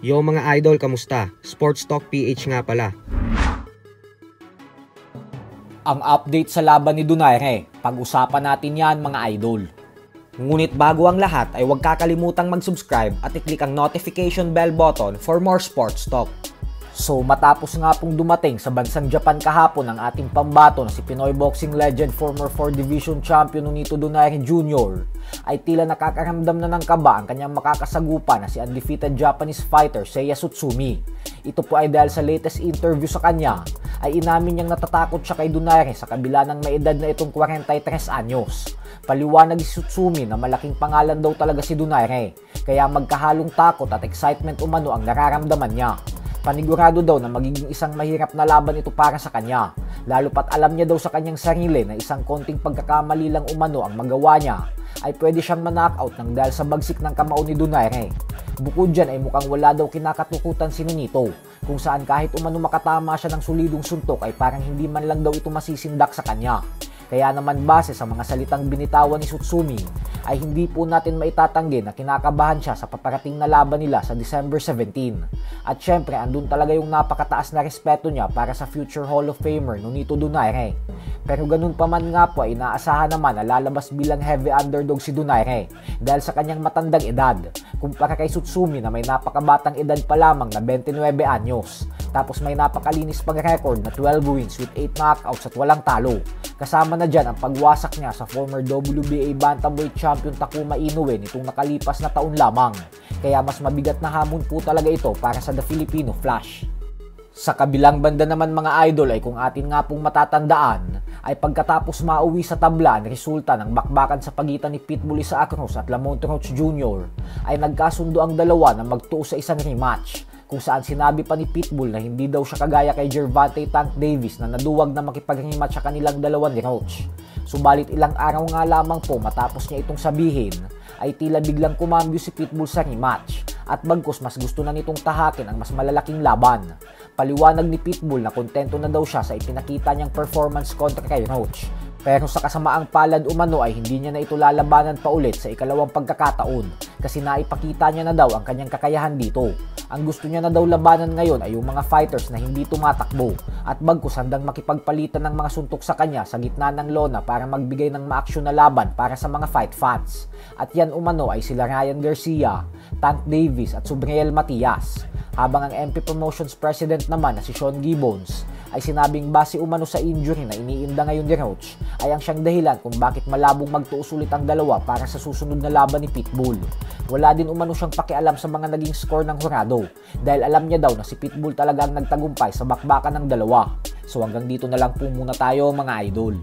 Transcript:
Yo mga idol, kamusta? Sports Talk PH nga pala. Ang update sa laban ni Donaire, pag-usapan natin yan mga idol. Ngunit bago ang lahat ay huwag kakalimutang mag-subscribe at i-click ang notification bell button for more sports talk. So matapos nga pong dumating sa bansang Japan kahapon ang ating pambato na si Pinoy boxing legend, former 4 division champion Nonito Donaire Jr. ay tila nakakaramdam na ng kaba ang kanyang makakasagupa na si undefeated Japanese fighter Seiya Tsutsumi. Ito po ay dahil sa latest interview sa kanya ay inamin niyang natatakot siya kay Donaire sa kabila ng may edad na itong 43 anyos. Paliwanag ni Tsutsumi na malaking pangalan daw talaga si Donaire, kaya magkahalong takot at excitement umano ang nararamdaman niya. Panigurado daw na magiging isang mahirap na laban ito para sa kanya, lalo pat alam niya daw sa kanyang sarili na isang konting pagkakamali lang umano ang magawa niya ay pwede siyang ma-knockout ng dahil sa bagsik ng kamao ni Donaire. Bukod dyan ay mukhang wala daw kinakatukutan si Nonito, kung saan kahit umano makatama siya ng solidong suntok ay parang hindi man lang daw ito masisindak sa kanya. Kaya naman base sa mga salitang binitawan ni Tsutsumi ay hindi po natin maitatanggi na kinakabahan siya sa paparating na laban nila sa December 17. At syempre andun talaga yung napakataas na respeto niya para sa future Hall of Famer Nonito Donaire. Pero ganun pa man nga po ay inaasahan naman na lalabas bilang heavy underdog si Donaire dahil sa kanyang matandang edad kumpara kay Tsutsumi na may napakabatang edad pa lamang na 29 anyos. Tapos may napakalinis pang record na 12 wins with 8 knockouts at walang talo. Kasama na dyan ang pagwasak niya sa former WBA Bantamweight Champion Takuma Inoue nitong nakalipas na taon lamang. Kaya mas mabigat na hamon po talaga ito para sa The Filipino Flash. Sa kabilang banda naman mga idol ay kung atin nga pong matatandaan ay pagkatapos mauwi sa tabla ang resulta ng bakbakan sa pagitan ni Pitbull Isaac Cruz at Lamonte Roach Jr. ay nagkasundo ang dalawa na magtuo sa isang rematch, kung saan sinabi pa ni Pitbull na hindi daw siya kagaya kay Gervonta Tank Davis na naduwag na makipag-rematch sa kanilang dalawa ni Roach. Subalit ilang araw nga lamang po matapos niya itong sabihin ay tila biglang kumambyo si Pitbull sa rematch at bagkus mas gusto na nitong tahakin ang mas malalaking laban. Paliwanag ni Pitbull na kontento na daw siya sa ipinakita niyang performance kontra kay Roach. Pero sa kasamaang palad umano ay hindi niya na ito lalabanan pa ulit sa ikalawang pagkakataon kasi naipakita niya na daw ang kanyang kakayahan dito. Ang gusto niya na daw labanan ngayon ay yung mga fighters na hindi tumatakbo at bagkus handang makipagpalitan ng mga suntok sa kanya sa gitna ng lona para magbigay ng maaksyon na laban para sa mga fight fans. At yan umano ay sila Ryan Garcia, Tank Davis at Subriel Matias. Habang ang MP Promotions President naman na si Sean Gibbons ay sinabing base umano sa injury na iniinda ngayon ni Roach ay ang siyang dahilan kung bakit malabong magtuos ulit ang dalawa para sa susunod na laban ni Pitbull. Wala din umano siyang pakialam sa mga naging score ng hurado dahil alam niya daw na si Pitbull talaga ang nagtagumpay sa bakbakan ng dalawa. So hanggang dito na lang po muna tayo mga idol.